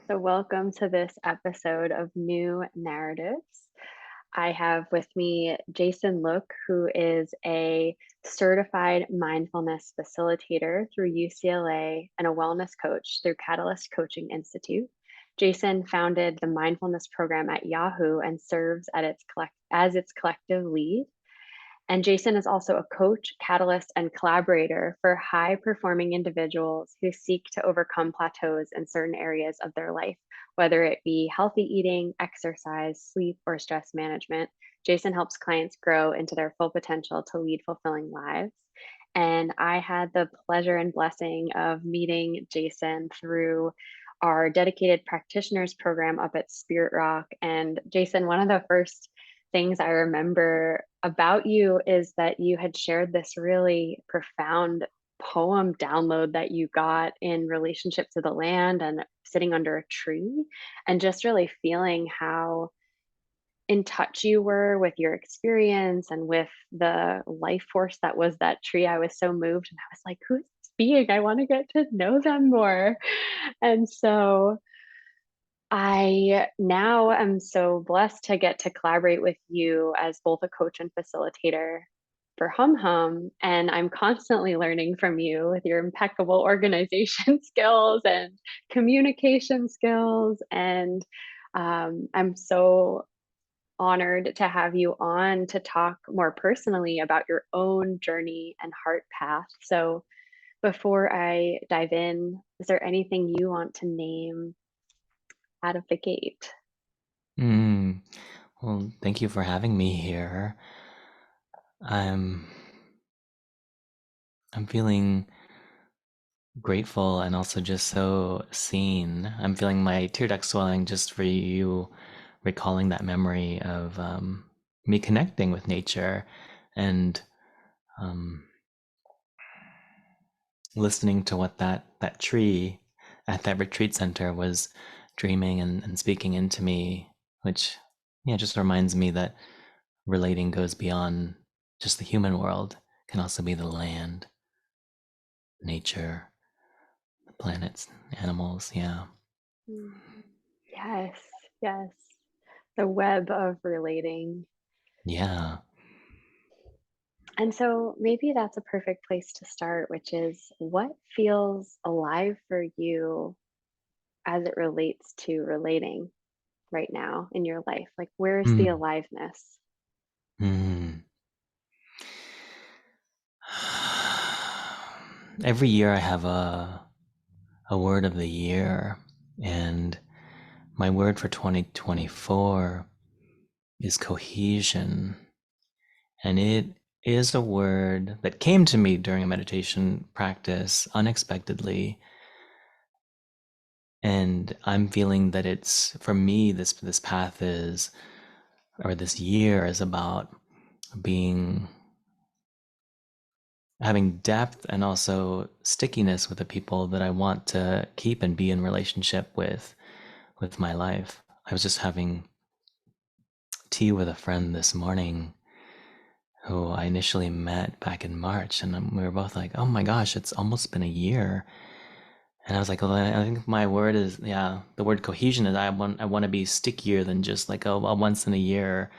So, welcome to this episode of New Narratives. I have with me Jason Look, who is a certified mindfulness facilitator through UCLA and a wellness coach through Catalyst Coaching Institute. Jason founded the mindfulness program at Yahoo and serves as its collective lead. And Jason is also a coach, catalyst, and collaborator for high performing individuals who seek to overcome plateaus in certain areas of their life, whether it be healthy eating, exercise, sleep, or stress management. Jason helps clients grow into their full potential to lead fulfilling lives. And I had the pleasure and blessing of meeting Jason through our dedicated practitioners program up at Spirit Rock. And Jason, one of the first things I remember about you is that you had shared this really profound poem download that you got in relationship to the land and sitting under a tree, and just really feeling how in touch you were with your experience and with the life force that was that tree. I was so moved and I was like, who's this being? I want to get to know them more. And so I now am so blessed to get to collaborate with you as both a coach and facilitator for Hum Hum. And I'm constantly learning from you with your impeccable organization skills and communication skills. And I'm so honored to have you on to talk more personally about your own journey and heart path. So before I dive in, is there anything you want to name out of the gate? Mm, well, thank you for having me here. I'm I'm feeling grateful and also just so seen. I'm feeling my tear duct swelling just for you recalling that memory of me connecting with nature and um, listening to what that tree at that retreat center was dreaming and speaking into me, which yeah, just reminds me that relating goes beyond just the human world, can also be the land, nature, the planets, animals. Yeah. Mm. Yes, yes. The web of relating. Yeah. And so maybe that's a perfect place to start, which is what feels alive for you as it relates to relating right now in your life? Like, where's the Mm. aliveness? Mm. Every year I have a word of the year, and my word for 2024 is cohesion. And it is a word that came to me during a meditation practice unexpectedly. And I'm feeling that it's for me, this path is, or this year is about being having depth and also stickiness with the people that I want to keep and be in relationship with my life. I was just having tea with a friend this morning who I initially met back in March, and we were both like, "Oh my gosh, it's almost been a year." And I was like, "Well, I think my word is, yeah, the word cohesion is I want to be stickier than just like a once in a year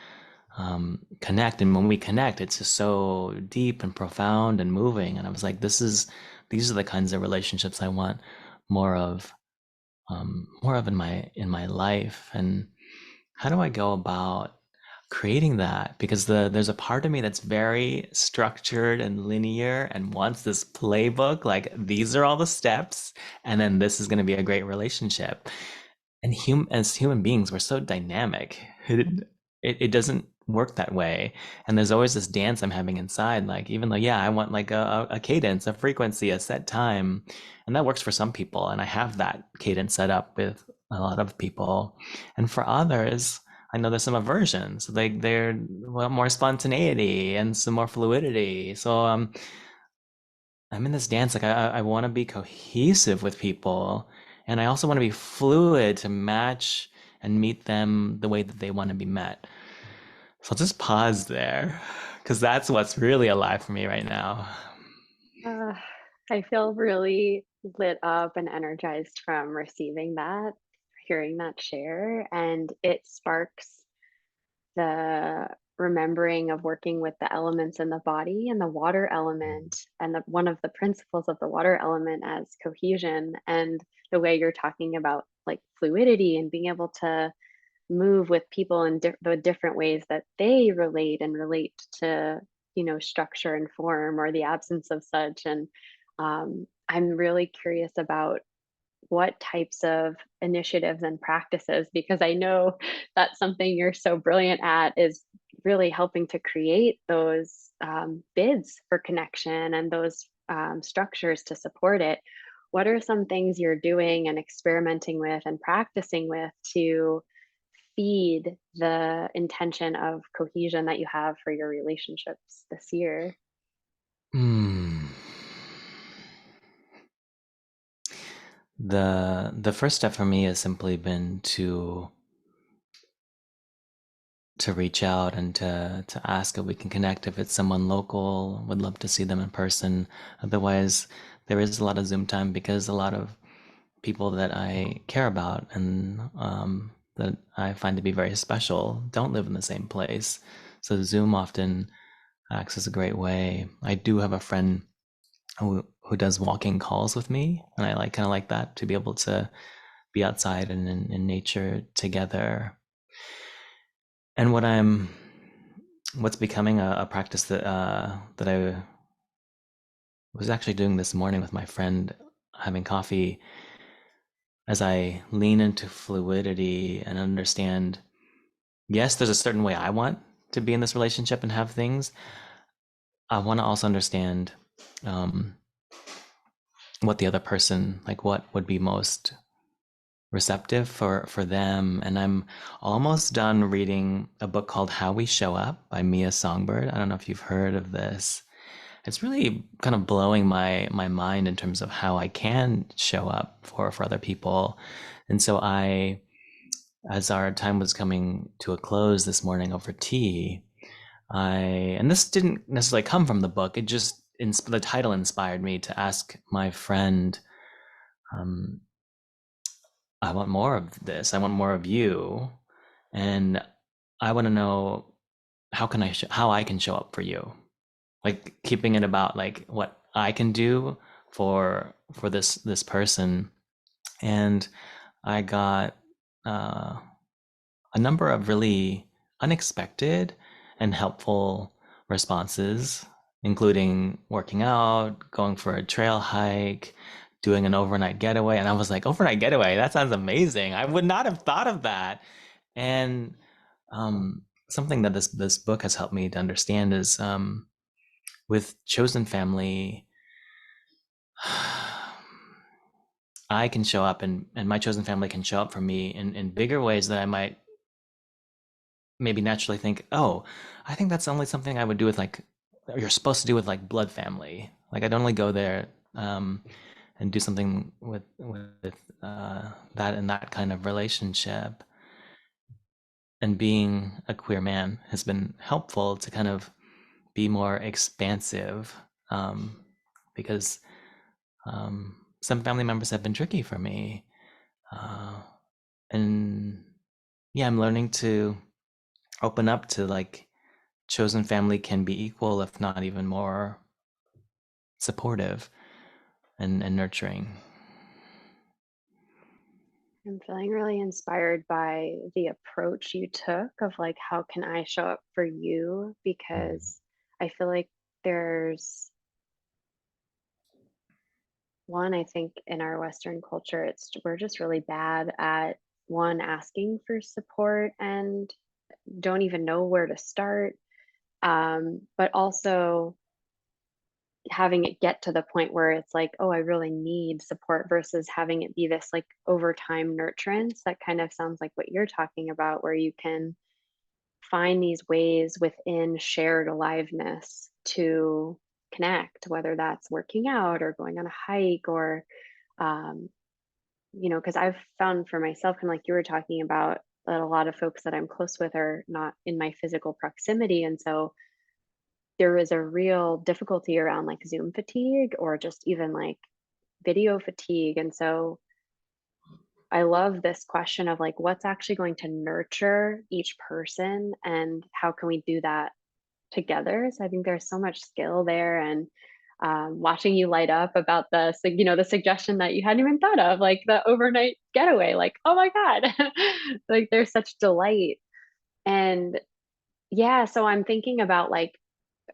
connect. And when we connect, it's just so deep and profound and moving." And I was like, these are the kinds of relationships I want more of, more of in my life. And how do I go about creating that? Because there's a part of me that's very structured and linear and wants this playbook, like these are all the steps, and then this is going to be a great relationship. And as human beings, we're so dynamic. It doesn't work that way. And there's always this dance I'm having inside. Like, even though, yeah, I want like a cadence, a frequency, a set time. And that works for some people. And I have that cadence set up with a lot of people. And for others, I know there's some aversions. Like they're want more spontaneity and some more fluidity. So I'm in this dance. Like I want to be cohesive with people, and I also want to be fluid to match and meet them the way that they want to be met. So I'll just pause there, because that's what's really alive for me right now. Uh, I feel really lit up and energized from receiving that. hearing that share, and it sparks the remembering of working with the elements in the body and the water element and one of the principles of the water element as cohesion, and the way you're talking about like fluidity and being able to move with people in the different ways that they relate to, structure and form or the absence of such. And I'm really curious about what types of initiatives and practices, because I know that's something you're so brilliant at, is really helping to create those bids for connection and those structures to support it. What are some things you're doing and experimenting with and practicing with to feed the intention of cohesion that you have for your relationships this year? Hmm. The first step for me has simply been to reach out and to ask if we can connect. If it's someone local, would love to see them in person. Otherwise, there is a lot of Zoom time because a lot of people that I care about and that I find to be very special don't live in the same place. So Zoom often acts as a great way. I do have a friend who does walking calls with me, and I like kind of like that, to be able to be outside and in nature together. And what's becoming a practice that I was actually doing this morning with my friend, having coffee, as I lean into fluidity and understand, yes, there's a certain way I want to be in this relationship and have things. I want to also understand um, what the other person, like what would be most receptive for them. And I'm almost done reading a book called How We Show Up by Mia Songbird. I don't know if you've heard of this. It's really kind of blowing my mind in terms of how I can show up for other people. And so I, as our time was coming to a close this morning over tea, and this didn't necessarily come from the book, it just the title inspired me to ask my friend, um, I want more of this. I want more of you, and I want to know how I can show up for you. Like keeping it about like what I can do for this person. And I got uh, a number of really unexpected and helpful responses, including working out, going for a trail hike, doing an overnight getaway. And I was like, overnight getaway, that sounds amazing. I would not have thought of that. And something that this book has helped me to understand is with chosen family, I can show up and my chosen family can show up for me in bigger ways that I might maybe naturally think, oh, I think that's only something I would do with like, or you're supposed to do with like blood family. Like I'd only go there and do something with that and that kind of relationship. And being a queer man has been helpful to kind of be more expansive, um, because some family members have been tricky for me. Uh, and yeah, I'm learning to open up to like chosen family can be equal, if not even more supportive and nurturing. I'm feeling really inspired by the approach you took of like, how can I show up for you? Mm. Because I feel like there's one, I think in our Western culture, we're just really bad at one, asking for support and don't even know where to start. But also having it get to the point where it's like, oh, I really need support versus having it be this like overtime nurturance that kind of sounds like what you're talking about, where you can find these ways within shared aliveness to connect, whether that's working out or going on a hike or, um, because I've found for myself, and like you were talking about, that a lot of folks that I'm close with are not in my physical proximity. And so there is a real difficulty around like Zoom fatigue or just even like video fatigue. And so I love this question of like what's actually going to nurture each person and how can we do that together. So I think there's so much skill there, and watching you light up about the suggestion that you hadn't even thought of, like the overnight getaway. Like, oh my god, like there's such delight. And yeah, so I'm thinking about like,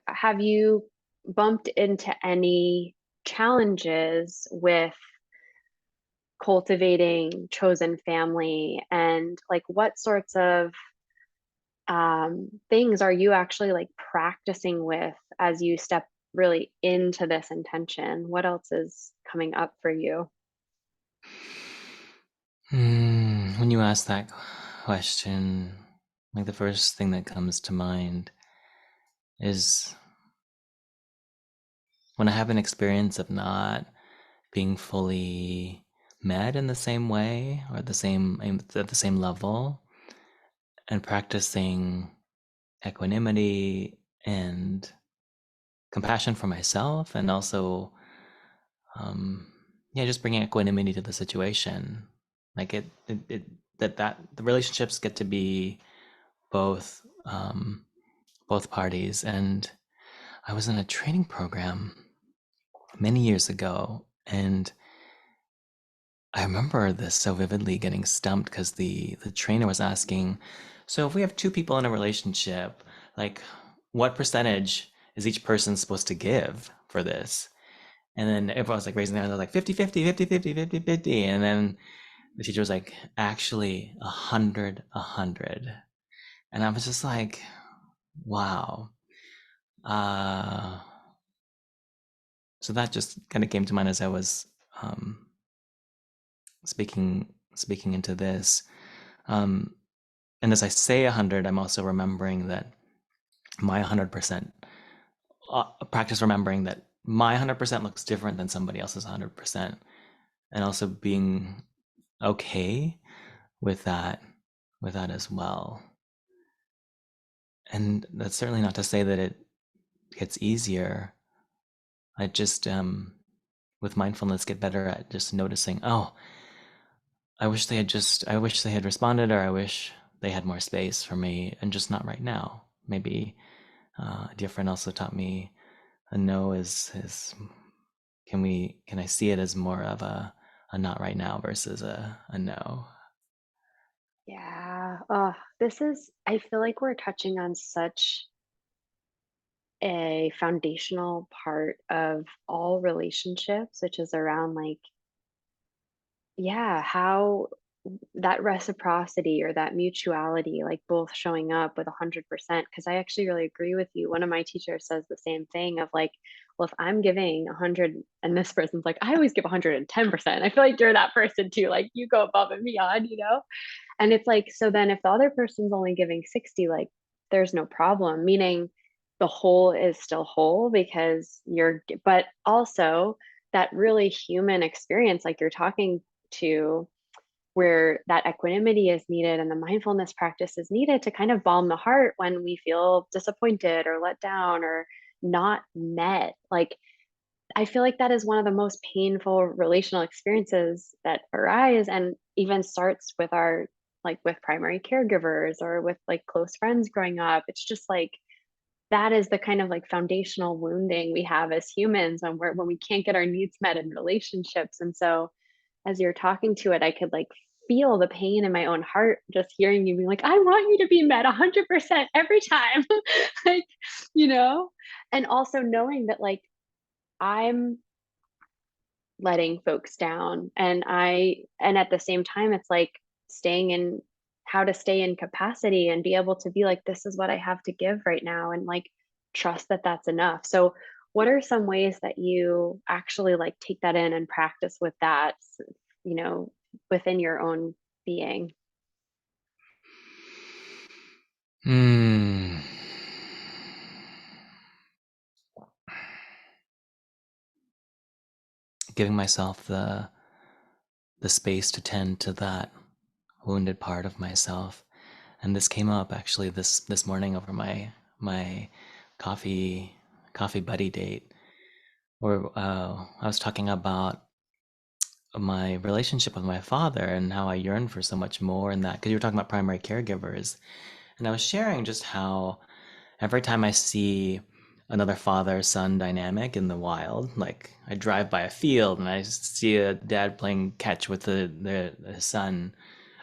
have you bumped into any challenges with cultivating chosen family, and like what sorts of things are you actually like practicing with as you step really into this intention? What else is coming up for you? When you ask that question, like the first thing that comes to mind is when I have an experience of not being fully met in the same way or at the same level, and practicing equanimity and compassion for myself, and also um yeah, just bringing equanimity to the situation. Like it that the relationships get to be both both parties. And I was in a training program many years ago, and I remember this so vividly, getting stumped because the trainer was asking, so if we have two people in a relationship, like what percentage is each person supposed to give for this? And then everyone was like raising their hands, like 50-50, 50-50, 50-50. And then the teacher was like, actually 100-100. And I was just like, wow. Uh, so that just kind of came to mind as I was um, speaking into this. Um, and as I say 100, I'm also remembering that my 100%, practice remembering that my 100% looks different than somebody else's 100%, and also being okay with that as well. And that's certainly not to say that it gets easier. I just with mindfulness get better at just noticing, oh, I wish they had responded, or I wish they had more space for me, and just not right now. Maybe a dear friend also taught me a no is can I see it as more of a not right now versus a no. Yeah. Oh, I feel like we're touching on such a foundational part of all relationships, which is around like, yeah, how that reciprocity or that mutuality, like both showing up with 100%. Because I actually really agree with you. One of my teachers says the same thing of like, well, if I'm giving 100 and this person's like, I always give 110%. I feel like you're that person too. Like you go above and beyond, you know? And it's like, so then if the other person's only giving 60, like there's no problem, meaning the whole is still whole because but also that really human experience, like you're talking to, where that equanimity is needed and the mindfulness practice is needed to kind of balm the heart when we feel disappointed or let down or not met. Like, I feel like that is one of the most painful relational experiences that arise, and even starts with our like with primary caregivers or with like close friends growing up. It's just like that is the kind of like foundational wounding we have as humans when we can't get our needs met in relationships. And so as you're talking to it, I could like feel the pain in my own heart just hearing you be like, I want you to be met 100% every time. Like, you know, and also knowing that like I'm letting folks down, and at the same time it's like staying in how to stay in capacity and be able to be like, this is what I have to give right now, and like trust that that's enough. So what are some ways that you actually like take that in and practice with that, you know, within your own being? Hmm. Giving myself the space to tend to that wounded part of myself. And this came up actually this morning over my coffee coffee buddy date, where I was talking about my relationship with my father and how I yearn for so much more in that. Because you were talking about primary caregivers, and I was sharing just how every time I see another father-son dynamic in the wild, like I drive by a field and I see a dad playing catch with the son.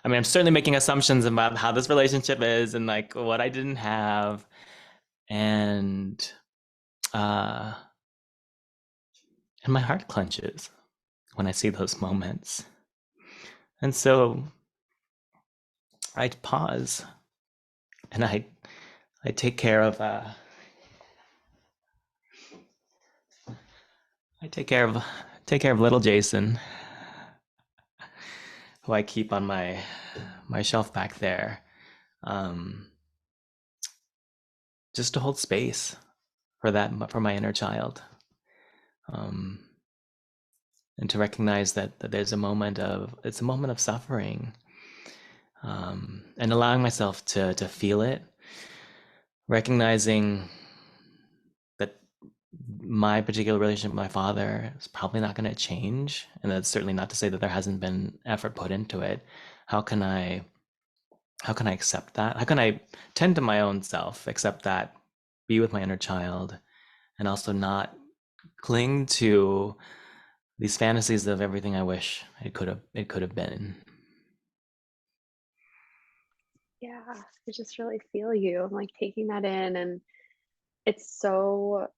I mean, I'm certainly making assumptions about how this relationship is and like what I didn't have, and uh, and my heart clenches when I see those moments. And so I pause and I I take care of little Jason, who I keep on my shelf back there, um, just to hold space for my inner child, um, and to recognize that there's a moment of suffering, and allowing myself to feel it, recognizing that my particular relationship with my father is probably not going to change, and that's certainly not to say that there hasn't been effort put into it. How can I how can I accept that? How can I tend to my own self, accept that, be with my inner child, and also not cling to these fantasies of everything I wish it could have been. Yeah, I just really feel you. I'm like taking that in, and it's so,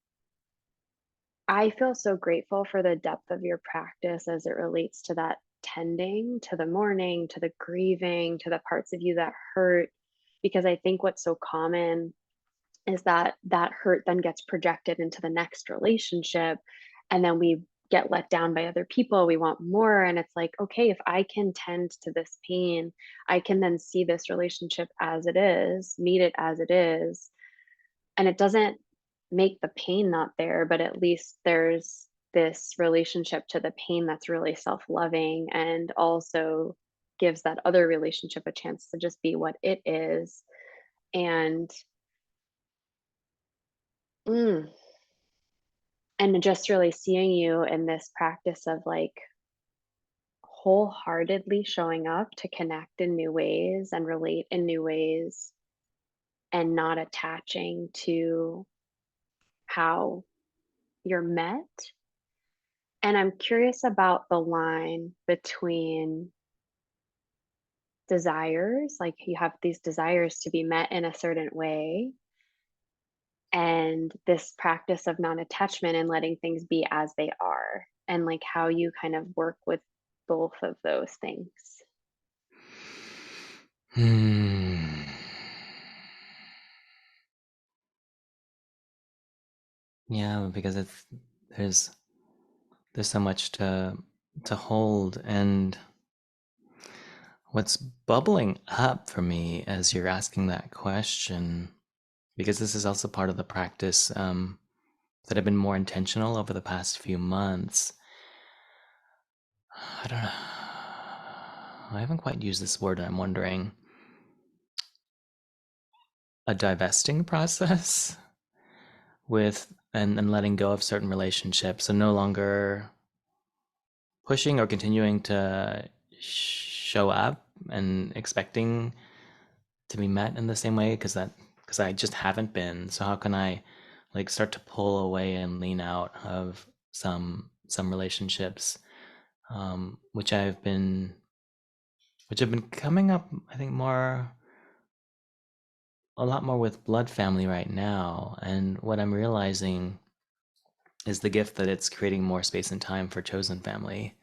I feel so grateful for the depth of your practice as it relates to that tending to the mourning, to the grieving, to the parts of you that hurt. Because I think what's so common is that that hurt then gets projected into the next relationship. And then we get let down by other people. We want more. And it's like, okay, if I can tend to this pain, I can then see this relationship as it is, meet it as it is. And it doesn't make the pain not there, but at least there's this relationship to the pain that's really self-loving and also gives that other relationship a chance to just be what it is. And mm, and just really seeing you in this practice of like wholeheartedly showing up to connect in new ways and relate in new ways and not attaching to how you're met. And I'm curious about the line between desires, like you have these desires to be met in a certain way, and this practice of non attachment and letting things be as they are, and like how you kind of work with both of those things. Hmm. Yeah, because there's there's so much to hold, and what's bubbling up for me as you're asking that question, because this is also part of the practice, that I've been more intentional over the past few months. I don't know. I haven't quite used this word, and I'm wondering, a divesting process with and letting go of certain relationships, and no longer pushing or continuing to show up and expecting to be met in the same way, because I just haven't been. So how can I like start to pull away and lean out of some relationships, which have been coming up, I think, a lot more with blood family right now. And what I'm realizing is the gift that it's creating more space and time for chosen family,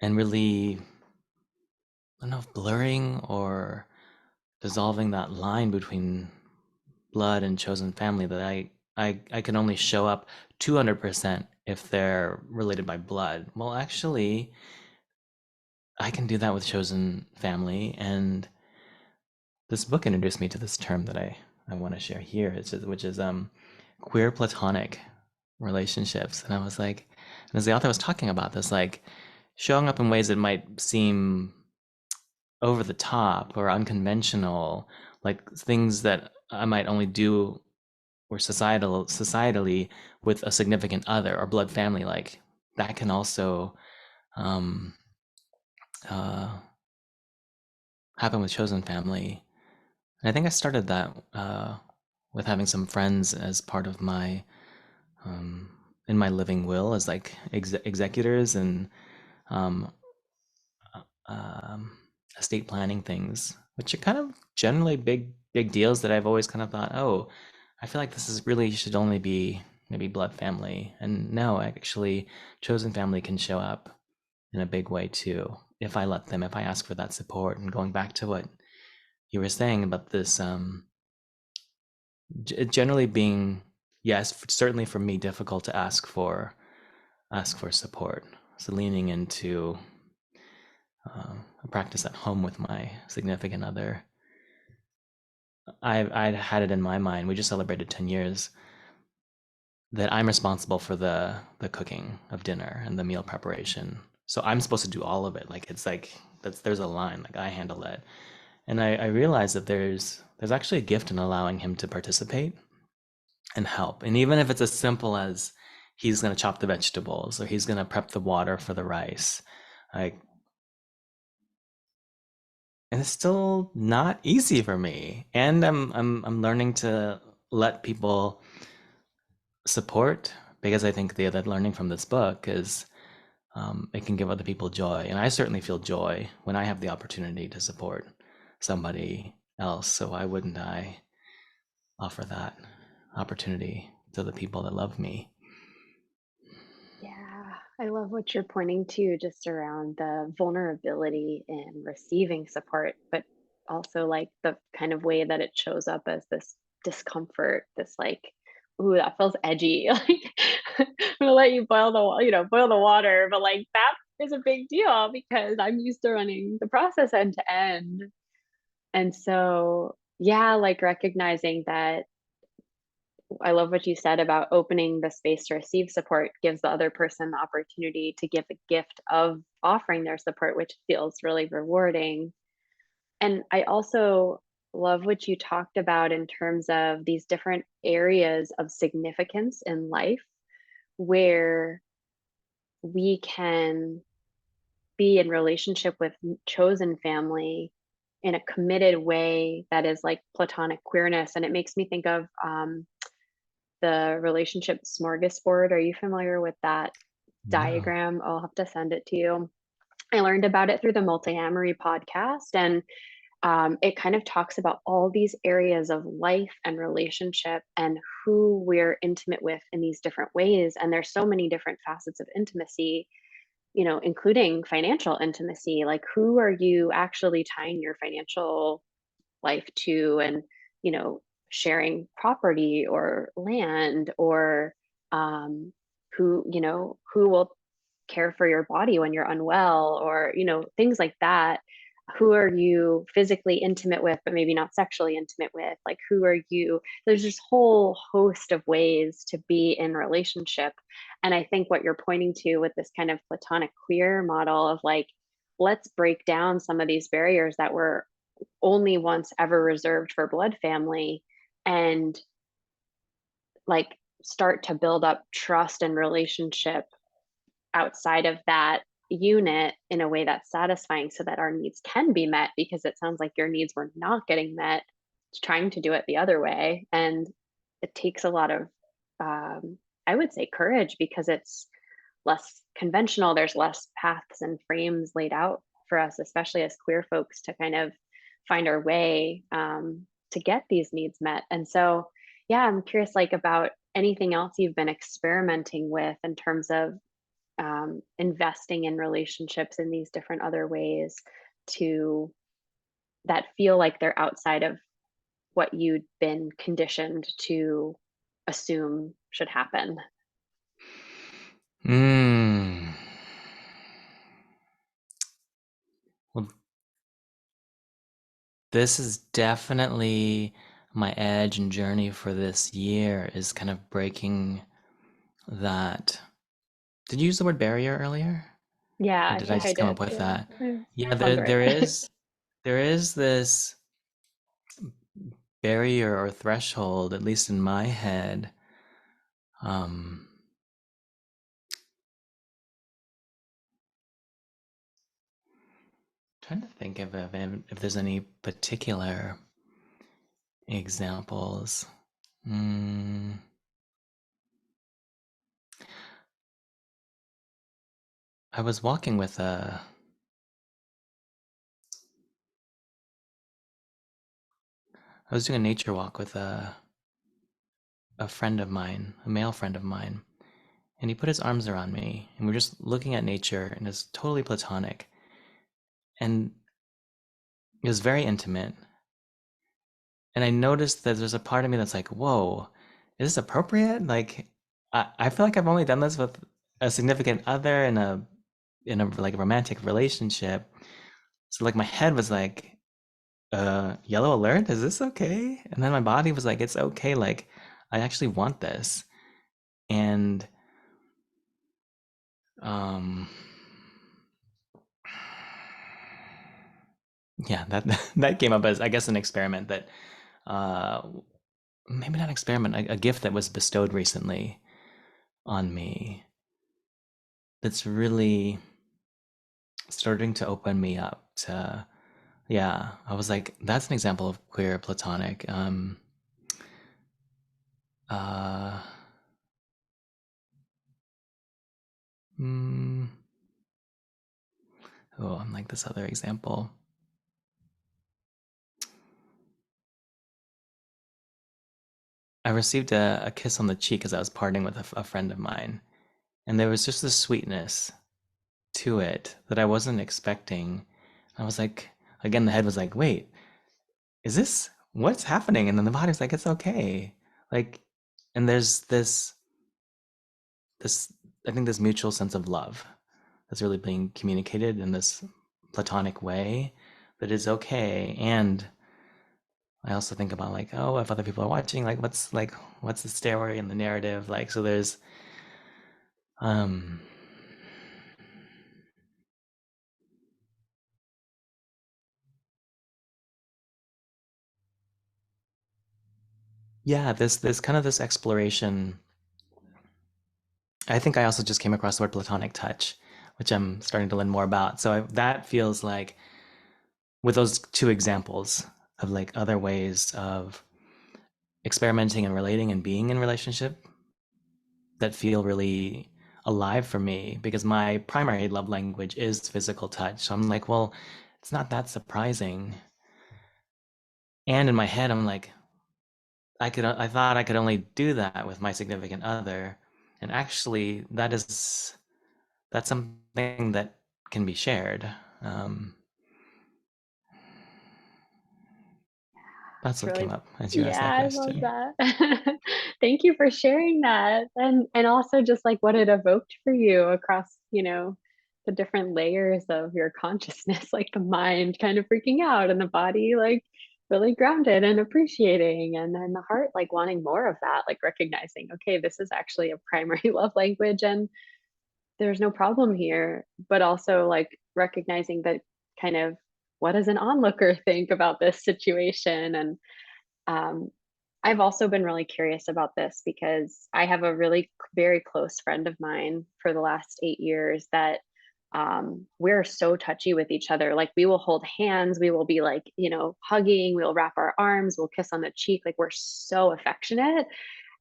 and really, I don't know if blurring or dissolving that line between blood and chosen family, that I can only show up 200% if they're related by blood. Well, actually, I can do that with chosen family. And this book introduced me to this term that I want to share here, which is queer platonic relationships. And I was like, and as the author was talking about this, like showing up in ways that might seem over the top or unconventional, like things that I might only do or societally with a significant other or blood family, like that can also um, uh, happened with chosen family. And I think I started that with having some friends as part of my um, in my living will as like executors and um, um, estate planning things, which are kind of generally big deals that I've always kind of thought, oh, I feel like this is really should only be maybe blood family, and no, actually, chosen family can show up in a big way too if I let them, if I ask for that support. And going back to what you were saying about this, generally being, yes, certainly for me, difficult to ask for support. So leaning into a practice at home with my significant other. I had it in my mind. We just celebrated 10 years that I'm responsible for the cooking of dinner and the meal preparation. So I'm supposed to do all of it. Like it's like that's there's a line. Like I handle it, and I realized that there's actually a gift in allowing him to participate and help. And even if it's as simple as he's going to chop the vegetables or he's going to prep the water for the rice, like, and it's still not easy for me. And I'm learning to let people support, because I think the other learning from this book is it can give other people joy. And I certainly feel joy when I have the opportunity to support somebody else. So why wouldn't I offer that opportunity to the people that love me? Yeah, I love what you're pointing to just around the vulnerability in receiving support, but also like the kind of way that it shows up as this discomfort, this like, ooh, that feels edgy. Like, I'm gonna let you boil boil the water, but like that is a big deal because I'm used to running the process end to end. And so, yeah, like recognizing that I love what you said about opening the space to receive support gives the other person the opportunity to give a gift of offering their support, which feels really rewarding. And I also love what you talked about in terms of these different areas of significance in life where we can be in relationship with chosen family in a committed way that is like platonic queerness. And it makes me think of the relationship smorgasbord. Are you familiar with that No. diagram? I'll have to send it to you. I learned about it through the Multiamory podcast, and it kind of talks about all these areas of life and relationship and who we're intimate with in these different ways. And there's so many different facets of intimacy, including financial intimacy. Like, who are you actually tying your financial life to? And you know sharing property or land, or who will care for your body when you're unwell, or things like that. Who are you physically intimate with but maybe not sexually intimate with? Like, who are you? There's this whole host of ways to be in relationship. And I think what you're pointing to with this kind of platonic queer model of like, let's break down some of these barriers that were only once ever reserved for blood family, and like start to build up trust and relationship outside of that unit in a way that's satisfying so that our needs can be met, because it sounds like your needs were not getting met trying to do it the other way. And it takes a lot of I would say courage, because it's less conventional. There's less paths and frames laid out for us, especially as queer folks, to kind of find our way to get these needs met. And so, yeah, I'm curious, like, about anything else you've been experimenting with in terms of investing in relationships in these different other ways to that feel like they're outside of what you'd been conditioned to assume should happen. Mm. Well, this is definitely my edge and journey for this year is kind of breaking that. Did you use the word barrier earlier? Or Yeah, I did I think I just come up did. with Yeah, that? it Yeah, sounds right. there is this barrier or threshold, at least in my head, um, Trying to think if there's any particular examples. Mm, I was walking with I was doing a nature walk with a friend of mine, a male friend of mine, and he put his arms around me, and we are just looking at nature, and it's totally platonic, and it was very intimate. And I noticed that there's a part of me that's like, whoa, is this appropriate? Like, I feel like I've only done this with a significant other in a like romantic relationship. So like my head was like, yellow alert, is this okay? And then my body was like, it's okay, like I actually want this. And um yeah, that that came up as I guess an experiment that uh maybe not experiment, a gift that was bestowed recently on me that's really starting to open me up to, yeah, I was like, that's an example of queer platonic. Uh mm, oh, I'm like this other example. I received a kiss on the cheek as I was parting with a friend of mine, and there was just this sweetness to it that I wasn't expecting. I was like, again, the head was like, wait, is this what's happening? And then the body was like, it's okay. Like, and there's this I think this mutual sense of love that's really being communicated in this platonic way that is okay. And I also think about like, oh, if other people are watching, like what's the story and the narrative? Like, so there's um yeah, this kind of this exploration. I think I also just came across the word platonic touch, which I'm starting to learn more about. So that feels like with those two examples of like other ways of experimenting and relating and being in relationship that feel really alive for me because my primary love language is physical touch. So I'm like, well, it's not that surprising. And in my head, I'm like, I thought I could only do that with my significant other. And actually that's something that can be shared. Um, that's It's what came really, up as you asked yeah, that I love question. that. Thank you for sharing that, and also just, like, what it evoked for you across, the different layers of your consciousness, like, the mind kind of freaking out and the body, like, really grounded and appreciating, and then the heart, like, wanting more of that, like, recognizing, "Okay, this is actually a primary love language, and there's no problem here," but also, like, recognizing that kind of, what does an onlooker think about this situation? And um, I've also been really curious about this because I have a really very close friend of mine for the last 8 years that we're so touchy with each other. Like we will hold hands, we will be like, hugging, we'll wrap our arms, we'll kiss on the cheek. Like we're so affectionate.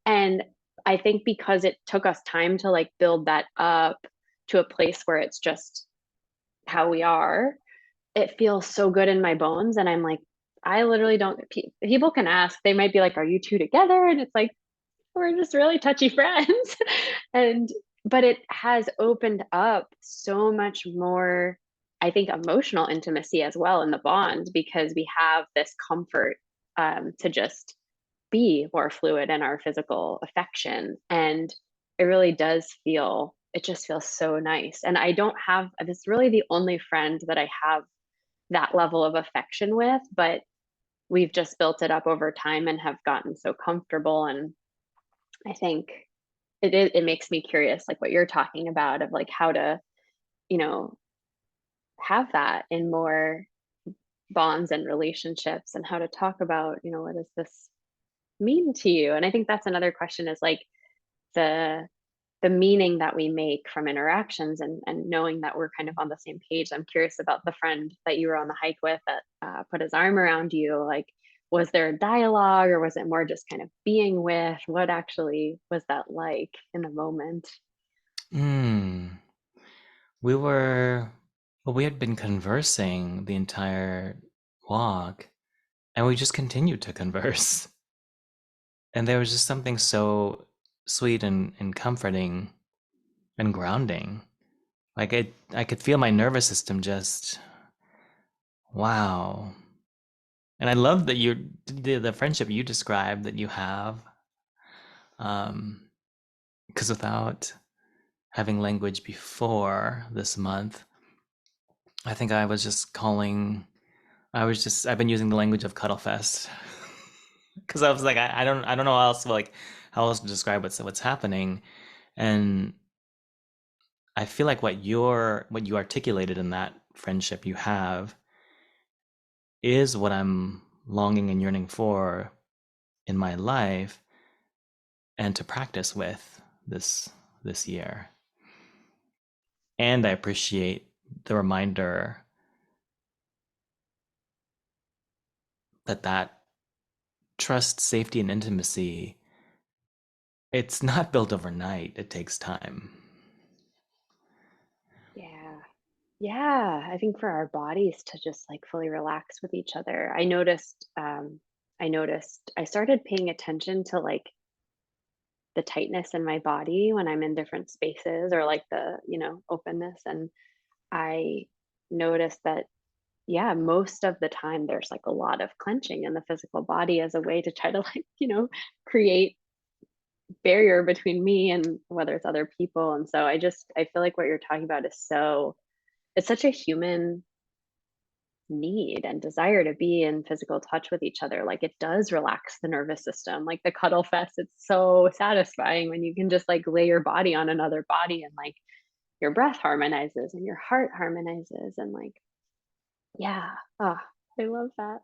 And I think because it took us time to like build that up to a place where it's just how we are, it feels so good in my bones, and I'm like, I literally don't people can ask, they might be like, "Are you 2 together?" And it's like, "We're just really touchy friends." And but it has opened up so much more, I think, emotional intimacy as well in the bond because we have this comfort, to just be more fluid in our physical affection, and it just feels so nice, and I don't have this really the only friend that I have that level of affection with, but we've just built it up over time and have gotten so comfortable. And I think it makes me curious, like what you're talking about, of like how to, you know, have that in more bonds and relationships and how to talk about, what does this mean to you? And I think that's another question is like the the meaning that we make from interactions, and knowing that we're kind of on the same page. I'm curious about the friend that you were on the hike with that put his arm around you. Like, was there a dialogue, or was it more just kind of being with? What actually was that like in the moment? Mm. We were, well, we had been conversing the entire walk, and we just continued to converse. And there was just something so sweet and comforting and grounding. Like I could feel my nervous system just, wow. And I love that the friendship you described that you have, um, because without having language before this month, I think I've been using the language of Cuddlefest because I was like, I don't know how else to describe what's happening. And I feel like what you articulated in that friendship you have is what I'm longing and yearning for in my life and to practice with this year. And I appreciate the reminder that trust, safety, and intimacy, it's not built overnight. It takes time. Yeah. Yeah, I think for our bodies to just like fully relax with each other. I noticed I started paying attention to like the tightness in my body when I'm in different spaces, or like the, openness. And I noticed that, yeah, most of the time there's like a lot of clenching in the physical body as a way to try to like, create barrier between me and whether it's other people. And so I feel like what you're talking about is it's such a human need and desire to be in physical touch with each other. Like, it does relax the nervous system. Like the cuddle fest, it's so satisfying when you can just like lay your body on another body, and like your breath harmonizes and your heart harmonizes, and like, yeah. Oh, I love that.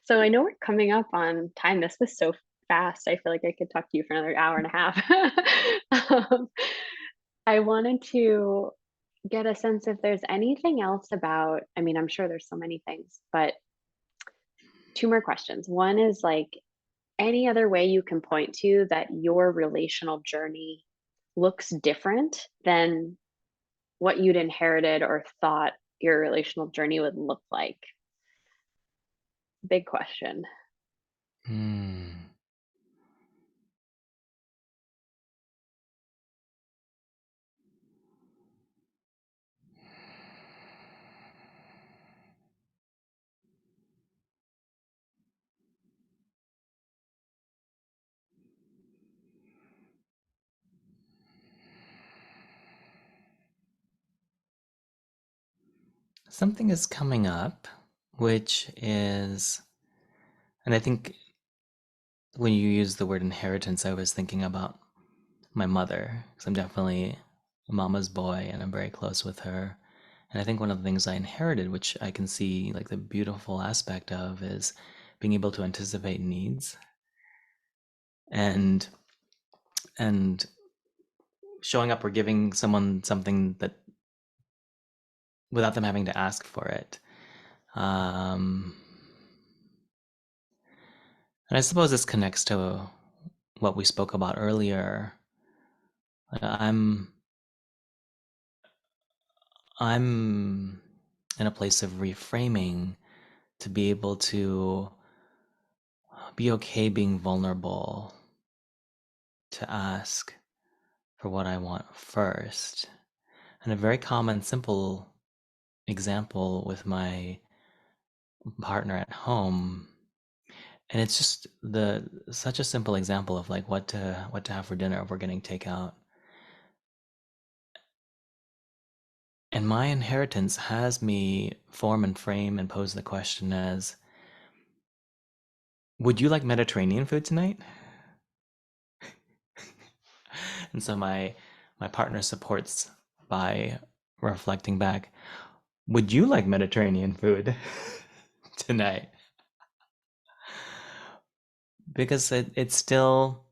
So I know we're coming up on time. This was so fast. I feel like I could talk to you for another hour and a half. um, I wanted to get a sense if there's anything else about, I mean, I'm sure there's so many things, but two more questions. One is like, any other way you can point to that your relational journey looks different than what you'd inherited or thought your relational journey would look like? Big question. Hmm. Something is coming up, which is, and I think when you use the word inheritance, I was thinking about my mother, because I'm definitely a mama's boy and I'm very close with her. And I think one of the things I inherited, which I can see like the beautiful aspect of, is being able to anticipate needs and and showing up or giving someone something that without them having to ask for it. Um, and I suppose this connects to what we spoke about earlier. I'm I'm in a place of reframing to be able to be okay being vulnerable, to ask for what I want first. And a very common, simple example with my partner at home. And it's just the such a simple example of like what to have for dinner if we're getting takeout. And my inheritance has me form and frame and pose the question as, would you like Mediterranean food tonight? And so my partner supports by reflecting back, would you like Mediterranean food tonight? Because it's still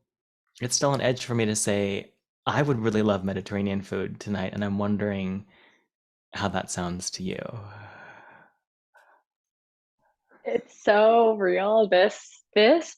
an edge for me to say, I would really love Mediterranean food tonight, and I'm wondering how that sounds to you. It's so real, this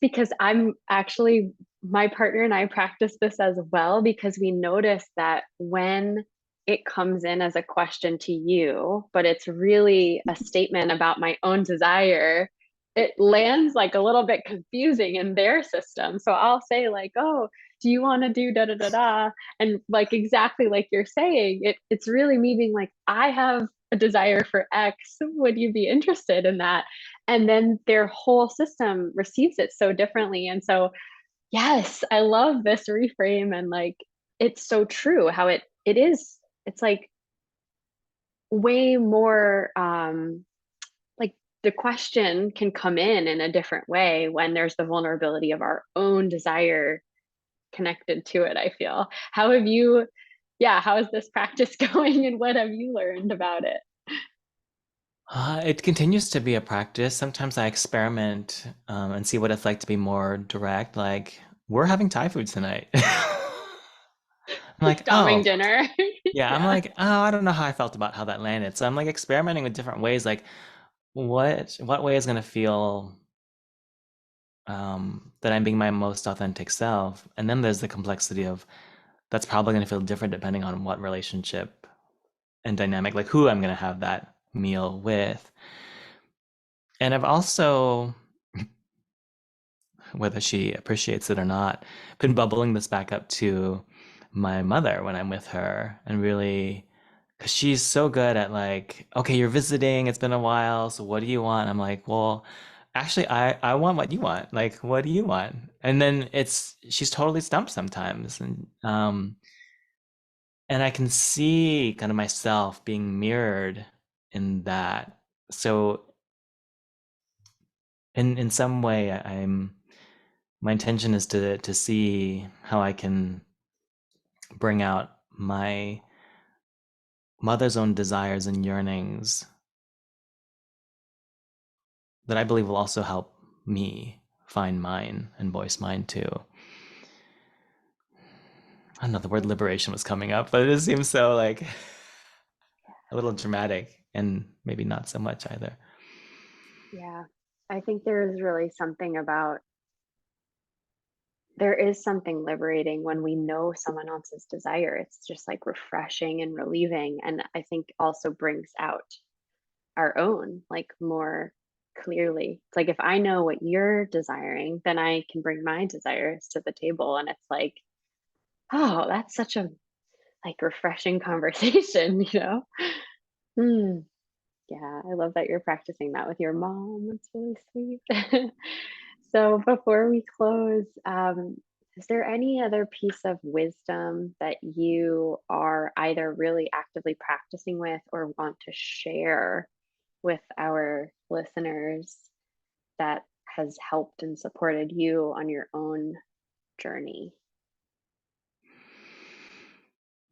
because I'm actually my partner and I practice this as well because we notice that when it comes in as a question to you, but it's really a statement about my own desire, it lands like a little bit confusing in their system. So I'll say like, "Oh, do you want to do da da da da?" And like exactly like you're saying, it's really me being like, "I have a desire for X. Would you be interested in that?" And then their whole system receives it so differently. And so, yes, I love this reframe and like it's so true how it is. It's like way more like the question can come in a different way when there's the vulnerability of our own desire connected to it, I feel. How have you yeah, how is this practice going and what have you learned about it? It continues to be a practice. Sometimes I experiment and see what it's like to be more direct. Like, we're having Thai food tonight. I'm like, Doming oh, dinner. yeah. I'm Yeah. like, oh, I don't know how I felt about how that landed. So I'm like experimenting with different ways. Like, what way is gonna feel that I'm being my most authentic self? And then there's the complexity of that's probably gonna feel different depending on what relationship and dynamic, like who I'm gonna have that meal with. And I've also, whether she appreciates it or not, been bubbling this back up to my mother when I'm with her and really, because she's so good at like, okay, you're visiting, it's been a while, so what do you want? I'm like, well, actually, I want what you want. Like, what do you want? And then she's totally stumped sometimes. And I can see kind of myself being mirrored in that. So in some way, my intention is to see how I can bring out my mother's own desires and yearnings that I believe will also help me find mine and voice mine too. I don't know, the word liberation was coming up, but it seems so like a little dramatic and maybe not so much either. Yeah. I think there is really something about there is something liberating when we know someone else's desire. It's just like refreshing and relieving. And I think also brings out our own like more clearly. It's like if I know what you're desiring, then I can bring my desires to the table. And it's like, oh, that's such a like refreshing conversation, you know? Hmm. Yeah, I love that you're practicing that with your mom. That's really sweet. So before we close, is there any other piece of wisdom that you are either really actively practicing with or want to share with our listeners that has helped and supported you on your own journey?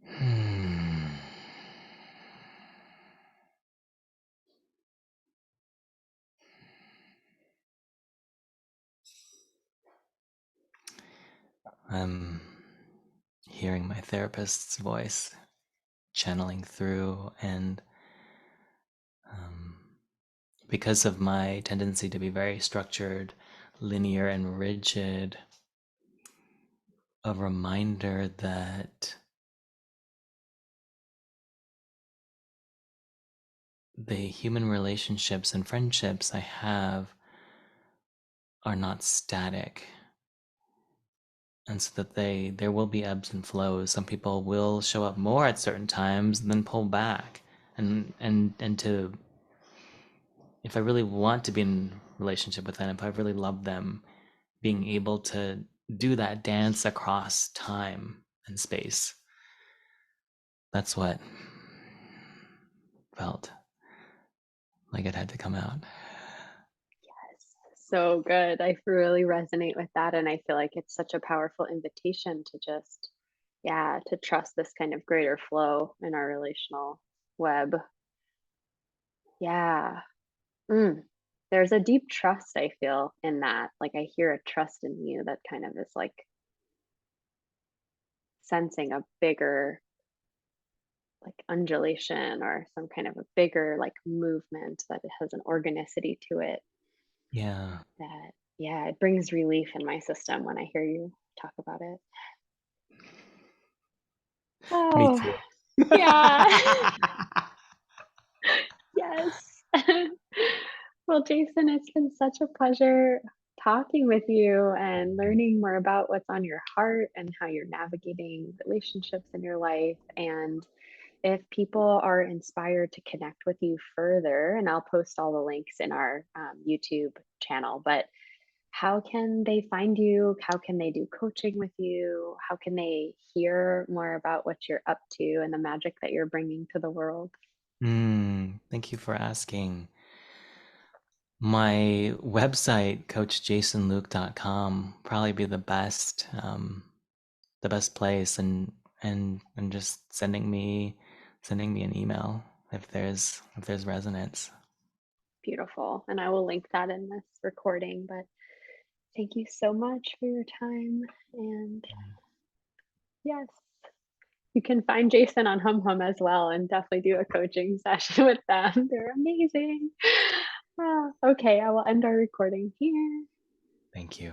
Hmm. I'm hearing my therapist's voice channeling through, and um, because of my tendency to be very structured, linear, and rigid, a reminder that the human relationships and friendships I have are not static. And so that there will be ebbs and flows. Some people will show up more at certain times and then pull back. And to if I really want to be in relationship with them, if I really love them, being able to do that dance across time and space. That's what felt like it had to come out. Yes, so good. I really resonate with that. And I feel like it's such a powerful invitation to just, yeah, to trust this kind of greater flow in our relational web. Yeah. Mm. There's a deep trust I feel in that. Like I hear a trust in you that kind of is like sensing a bigger like undulation or some kind of a bigger like movement that it has an organicity to it Yeah. that yeah, it brings relief in my system when I hear you talk about it. Me Oh, too. yeah. Yes. Well, Jason, it's been such a pleasure talking with you and learning more about what's on your heart and how you're navigating relationships in your life. And if people are inspired to connect with you further, and I'll post all the links in our YouTube channel, but how can they find you? How can they do coaching with you? How can they hear more about what you're up to and the magic that you're bringing to the world? Thank you for asking. My website, coachjasonluke.com, probably be the best place, and just sending me an email if there's resonance. Beautiful. And I will link that in this recording. But thank you so much for your time. And yes, you can find Jason on Hum Hum as well and definitely do a coaching session with them. They're amazing. Ah, okay, I will end our recording here. Thank you.